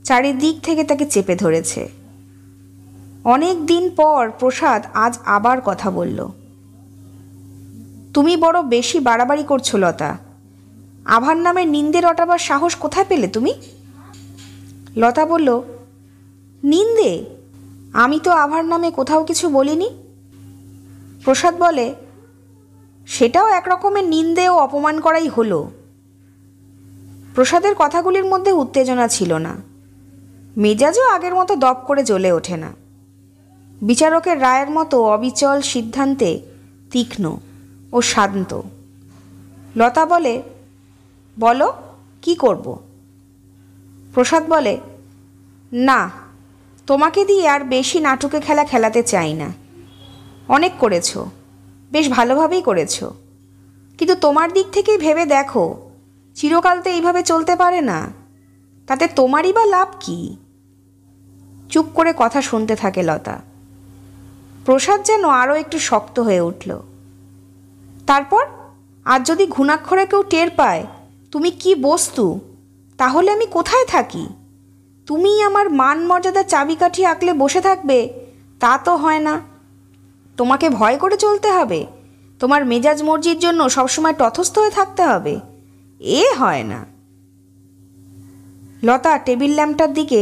চারিদিক থেকে তাকে চেপে ধরেছে। অনেক দিন পর প্রসাদ আজ আবার কথা বলল। তুমি বড় বেশি বাড়াবাড়ি করছো লতা। আভার নামে নিন্দে রটাবার সাহস কোথায় পেলে তুমি? লতা বলল, নিন্দে? আমি তো আভার নামে কোথাও কিছু বলিনি। প্রসাদ বলে, সেটাও একরকমের নিন্দে ও অপমান করাই হলো। প্রসাদের কথাগুলির মধ্যে উত্তেজনা ছিল না, মেজাজও আগের মতো দপ করে জ্বলে ওঠে না। বিচারকের রায়ের মতো অবিচল, সিদ্ধান্তে তীক্ষ্ণ ও শান্ত। লতা বলে, বলো কি করব? প্রসাদ বলে, না, তোমাকে দিয়ে আর বেশি নাটুকে খেলা খেলাতে চাই না। অনেক করেছ, বেশ ভালোভাবেই করেছ, কিন্তু তোমার দিক থেকেই ভেবে দেখো, চিরকাল তো এইভাবে চলতে পারে না। তাতে তোমারই বা লাভ কি? চুপ করে কথা শুনতে থাকে লতা। প্রসাদ যেন আরও একটু শক্ত হয়ে উঠল। তারপর আজ যদি ঘুণাক্ষরে কেউ টের পায় তুমি কি বস্তু, তাহলে আমি কোথায় থাকি? তুমি আমার মান মর্যাদার চাবিকাঠি আঁকলে বসে থাকবে, তা তো হয় না। তোমাকে ভয় করে চলতে হবে, তোমার মেজাজ মর্জির জন্য সবসময় তথস্থ হয়ে থাকতে হবে, এ হয় না। লতা টেবিল ল্যাম্পটার দিকে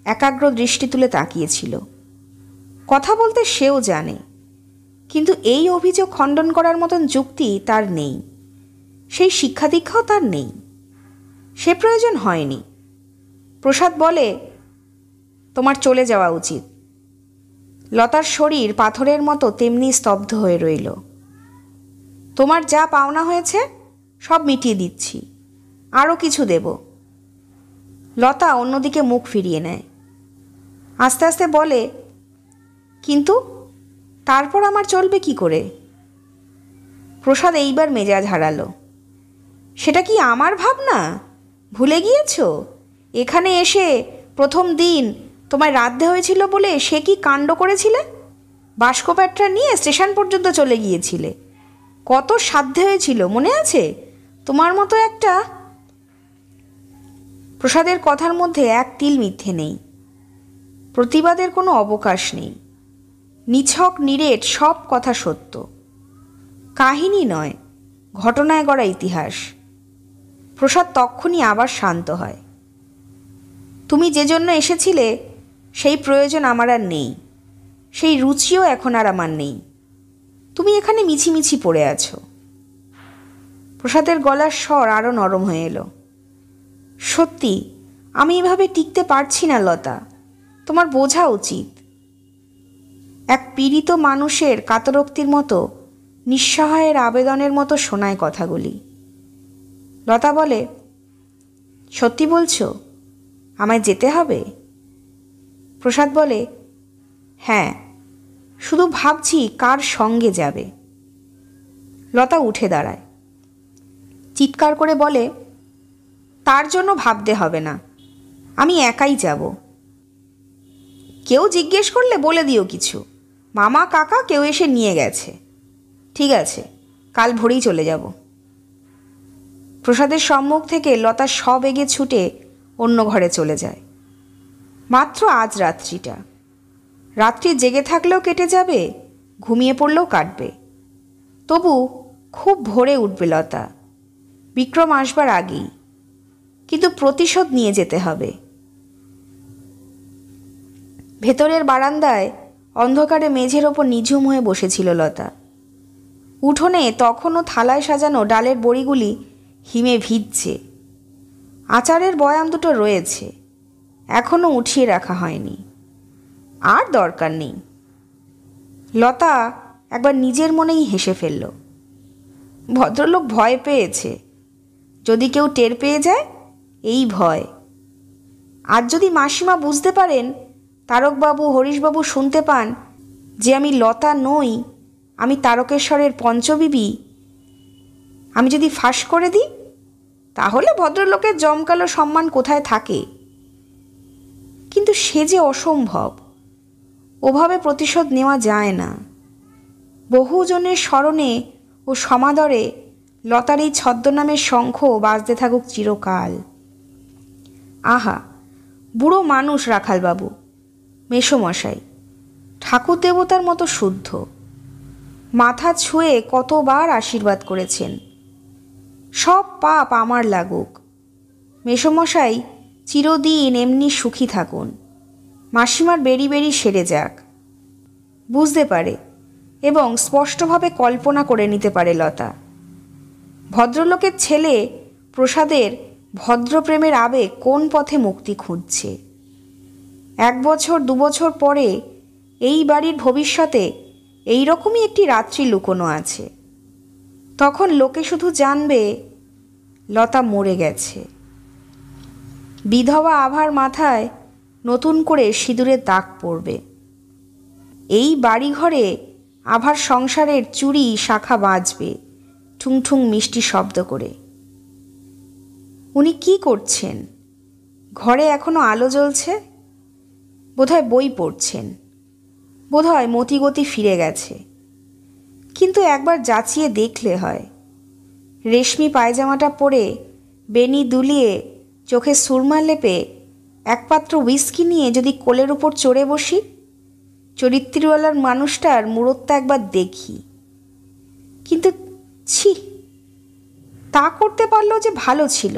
একাগ্র দৃষ্টি তুলে তাকিয়েছিল। কথা বলতে সেও জানে, কিন্তু এই অভিযোগ খণ্ডন করার মতন যুক্তি তার নেই, সেই শিক্ষা দীক্ষাও তার নেই, সে প্রয়োজন হয়নি। প্রসাদ বলে, তোমার চলে যাওয়া উচিত। লতার শরীর পাথরের মতো তেমনি স্তব্ধ হয়ে রইল। তোমার যা পাওনা হয়েছে সব মিটিয়ে দিচ্ছি, আরও কিছু দেব। লতা অন্যদিকে মুখ ফিরিয়ে নেয়। আস্তে আস্তে বলে, কিন্তু তারপর আমার চলবে কি করে? প্রসাদ এইবার মেজাজ হারালো। সেটা কি আমার ভাবনা? ভুলে গিয়েছ? এখানে এসে প্রথম দিন তোমায় রাঁধতে হয়েছিল বলে সে কি কাণ্ড করেছিলে? বাস্কপ্যাটরা নিয়ে স্টেশন পর্যন্ত চলে গিয়েছিলে। কত সাধ্যে হয়েছিল মনে আছে? তোমার মতো একটা। প্রসাদের কথার মধ্যে এক তিল মিথ্যে নেই, প্রতিবাদের কোনো অবকাশ নেই। নিছক নিরেট সব কথা সত্য, কাহিনী নয়, ঘটনায় গড়া ইতিহাস। প্রসাদ তক্ষুনি আবার শান্ত হয়। তুমি যে জন্য এসেছিলে সেই প্রয়োজন আমার আর নেই, সেই রুচিও এখন আর আমার নেই। তুমি এখানে মিছিমিছি পড়ে আছো। প্রসাদের গলার স্বর আরও নরম হয়ে এলো। সত্যি আমি এভাবে টিকতে পারছি না লতা, তোমার বোঝা উচিত। এক পীড়িত মানুষের কাতরোক্তির মতো, নিঃসহায়ের আবেদনের মতো শোনায় কথাগুলি। লতা বলে, সত্যি বলছো? আমায় যেতে হবে? প্রসাদ বলে, হ্যাঁ, শুধু ভাবছি কার সঙ্গে যাবে। লতা উঠে দাঁড়ায়, চিৎকার করে বলে, তার জন্য ভাবতে হবে না, আমি একাই যাব। কেউ জিজ্ঞেস করলে বলে দিও কিছু, মামা কাকা কেউ এসে নিয়ে গেছে। ঠিক আছে, কাল ভোরেই চলে যাব। প্রসাদের সম্মুখ থেকে লতা সবেগে ছুটে অন্য ঘরে চলে যায়। মাত্র আজ রাত্রিটা, রাত্রি জেগে থাকলেও কেটে যাবে, ঘুমিয়ে পড়লেও কাটবে। তবু খুব ভোরে উঠবে লতা, বিক্রম আসবার আগেই। কিন্তু প্রতিশোধ নিয়ে যেতে হবে। ভেতরের বারান্দায় অন্ধকারে মেঝের ওপর নিঝুম হয়ে বসেছিল লতা। উঠোনে তখনও থালায় সাজানো ডালের বড়িগুলি হিমে ভিজছে। আচারের বয়াম দুটো রয়েছে, এখনও উঠিয়ে রাখা হয়নি। আর দরকার নেই। লতা একবার নিজের মনেই হেসে ফেলল। ভদ্রলোক ভয় পেয়েছে, যদি কেউ টের পেয়ে যায়, এই ভয়। আজ যদি মাসিমা বুঝতে পারেন, তারকবাবু হরিশবাবু শুনতে পান যে আমি লতা নই, আমি তারকেশ্বরের পঞ্চবিবি, আমি যদি ফাঁস করে দিই, তাহলে ভদ্রলোকের জমকালো সম্মান কোথায় থাকে? কিন্তু সে যে অসম্ভব, ওভাবে প্রতিশোধ নেওয়া যায় না। বহুজনের স্মরণে ও সমাদরে লতার এই ছদ্মনামের শঙ্খ বাজতে থাকুক চিরকাল। আহা, বুড়ো মানুষ রাখালবাবু, মেসোমশাই, ঠাকুর দেবতার মতো শুদ্ধ, মাথা ছুঁয়ে কতবার আশীর্বাদ করেছেন, সব পাপ আমার লাগুক, মেসোমশাই চিরদিন এমনি সুখী থাকুন, মাসিমার বেরি বেরি সেরে যাক। বুঝতে পারে এবং স্পষ্টভাবে কল্পনা করে নিতে পারে লতা, ভদ্রলোকের ছেলে প্রসাদের ভদ্রপ্রেমের আবেগ কোন পথে মুক্তি খুঁজছে। 1 বছর 2 বছর পরে এই বাড়ির ভবিষ্যতে এই রকমই একটি রাত্রি লুকোনো আছে। তখন লোকে শুধু জানবে লতা মরে গেছে। বিধবা আভার মাথায় নতুন করে সিঁদুরের দাগ পড়বে। এই বাড়িঘরে আভার সংসারের চুড়ি শাখা বাজবে ঠুং ঠুং মিষ্টি শব্দ করে। উনি কি করছেন? ঘরে এখনো আলো জ্বলছে, বোধহয় বই পড়ছেন, বোধহয় মতিগতি ফিরে গেছে। কিন্তু একবার যাচিয়ে দেখলে হয়। রেশমি পায়জামাটা পরে, বেনি দুলিয়ে, চোখে সুরমা লেপে, এক পাত্র হুইস্কি নিয়ে যদি কোলের উপর চড়ে বসি, চরিত্রওয়ালার মানুষটার মূরতটা একবার দেখি। কিন্তু ছি, তা করতে পারলেও যে ভালো ছিল।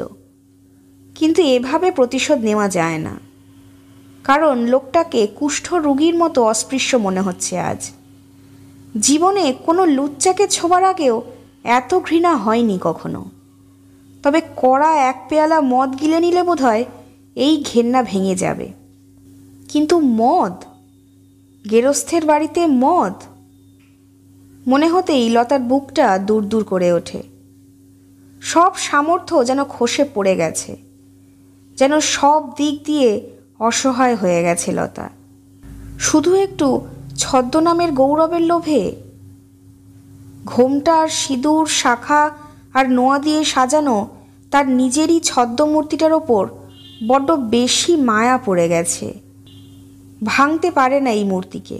কিন্তু এভাবে প্রতিশোধ নেওয়া যায় না, কারণ লোকটাকে কুষ্ঠ রোগীর মতো অস্পৃশ্য মনে হচ্ছে আজ। জীবনে কোনো লুচ্চাকে ছোবার আগেও এত ঘৃণা হয়নি কখনো। তবে কড়া 1 পেয়ালা মদ গিলে নিলে বোধহয় এই ঘেন্না ভেঙে যাবে। কিন্তু মদ, গেরস্থের বাড়িতে মদ, মনে হতেই লতার বুকটা দূর দূর করে ওঠে। সব সামর্থ্য যেন খসে পড়ে গেছে, যেন সব দিক দিয়ে অসহায় হয়ে গেছে লতা। শুধু একটু ছদ্মনামের গৌরবের লোভে। ঘোমটা আর সিঁদুর শাখা আর নোয়া দিয়ে সাজানো তার নিজেরই ছদ্মমূর্তিটার ওপর বড্ড বেশি মায়া পড়ে গেছে। ভাঙতে পারে না এই মূর্তিকে,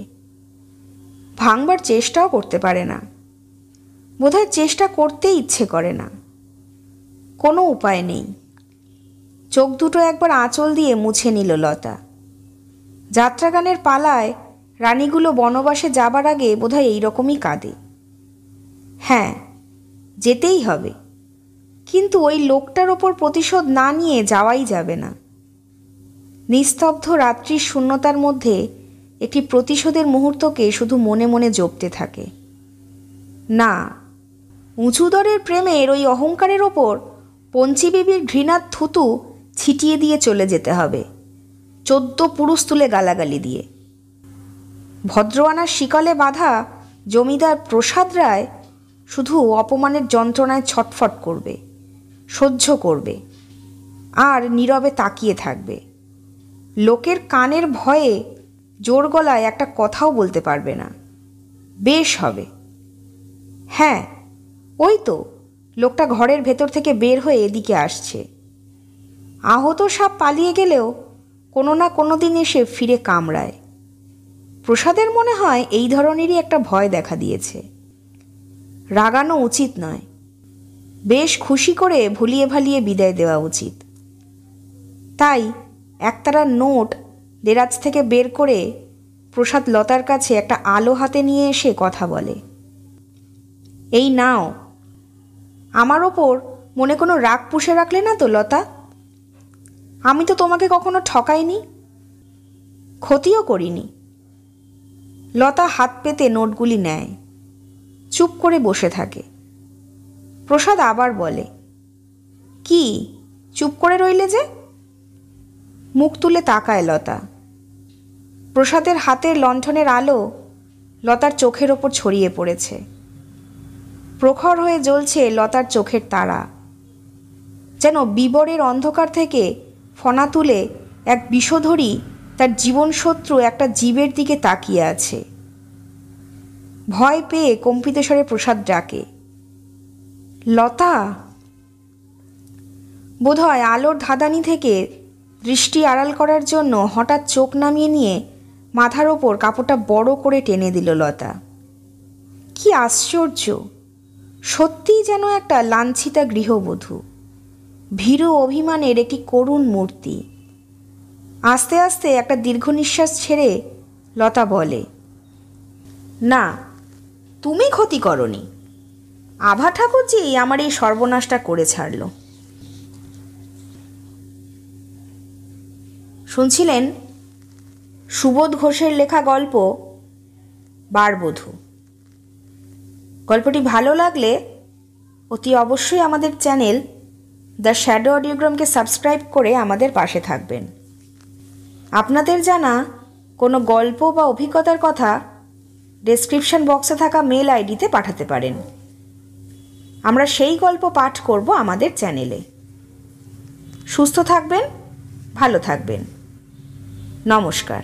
ভাঙবার চেষ্টাও করতে পারে না। বোধহয় চেষ্টা করতেই ইচ্ছে করে না। কোনো উপায় নেই। চোখ দুটো একবার আঁচল দিয়ে মুছে নিল লতা। যাত্রাগানের পালায় রানীগুলো বনবাসে যাবার আগে বোধহয় এইরকমই কাঁদে। হ্যাঁ, যেতেই হবে, কিন্তু ওই লোকটার ওপর প্রতিশোধ না নিয়ে যাওয়াই যাবে না। নিস্তব্ধ রাত্রির শূন্যতার মধ্যে একটি প্রতিশোধের মুহূর্তকে শুধু মনে মনে জপতে থাকে। না, উঁচুদরের প্রেমের ওই অহংকারের ওপর পঞ্চীবিবির ঘৃণার থুতু ছিটিয়ে দিয়ে চলে যেতে হবে, 14 পুরুষ তুলে গালাগালি দিয়ে। ভদ্রওয়ানার শিকলে বাঁধা জমিদার প্রসাদ রায় শুধু অপমানের যন্ত্রণায় ছটফট করবে, সহ্য করবে আর নীরবে তাকিয়ে থাকবে। লোকের কানের ভয়ে জোর গলায় একটা কথাও বলতে পারবে না। বেশ হবে। হ্যাঁ, ওই তো লোকটা ঘরের ভেতর থেকে বের হয়ে এদিকে আসছে। আহত সাপ পালিয়ে গেলেও কোনো না কোনো দিন এসে ফিরে কামড়ায়। প্রসাদের মনে হয় এই ধরনেরই একটা ভয় দেখা দিয়েছে। রাগানো উচিত নয়, বেশ খুশি করে ভুলিয়ে ভালিয়ে বিদায় দেওয়া উচিত। তাই একতারা নোট দেরাজ থেকে বের করে প্রসাদ লতার কাছে একটা আলো হাতে নিয়ে এসে কথা বলে, এই নাও, আমার ওপর মনে কোনো রাগ পুষে রাখলে না তো লতা? আমি তো তোমাকে কখনো ঠকাইনি, ক্ষতিও করিনি। লতা হাত পেতে নোটগুলি নেয়, চুপ করে বসে থাকে। প্রসাদ আবার বলে, কি চুপ করে রইলে যে? মুখ তুলে তাকায় লতা। প্রসাদের হাতের লণ্ঠনের আলো লতার চোখের ওপর ছড়িয়ে পড়েছে। প্রখর হয়ে জ্বলছে লতার চোখের তারা, যেন বিবরের অন্ধকার থেকে ফনা তুলে এক বিষধরী তার জীবনশত্রু একটা জীবের দিকে তাকিয়ে আছে। ভয় পেয়ে কম্পিত স্বরে প্রসাদ ডাকে, লতা। বোধহয় আলোর ধাঁধানি থেকে দৃষ্টি আড়াল করার জন্য হঠাৎ চোখ নামিয়ে নিয়ে মাথার ওপর কাপড়টা বড় করে টেনে দিল লতা। কি আশ্চর্য! সত্যিই যেন একটা লাঞ্ছিতা গৃহবধূ, ভীরু অভিমানের একটি করুণ মূর্তি। আস্তে আস্তে একটা দীর্ঘ নিঃশ্বাস ছেড়ে লতা বলে, না, তুমি ক্ষতি করনি, আভা ঠাকুরজি আমার এই সর্বনাশটা করে ছাড়ল। শুনছিলেন সুবোধ ঘোষের লেখা গল্প বারবধূ। গল্পটি ভালো লাগলে অতি অবশ্যই আমাদের চ্যানেল দ্য শ্যাডো অডিওগ্রামকে সাবস্ক্রাইব করে আমাদের পাশে থাকবেন। আপনাদের জানা কোনো গল্প বা অভিজ্ঞতার কথা ডেসক্রিপশন বক্সে থাকা মেল আইডিতে পাঠাতে পারেন। আমরা সেই গল্প পাঠ করব আমাদের চ্যানেলে। সুস্থ থাকবেন, ভালো থাকবেন। নমস্কার।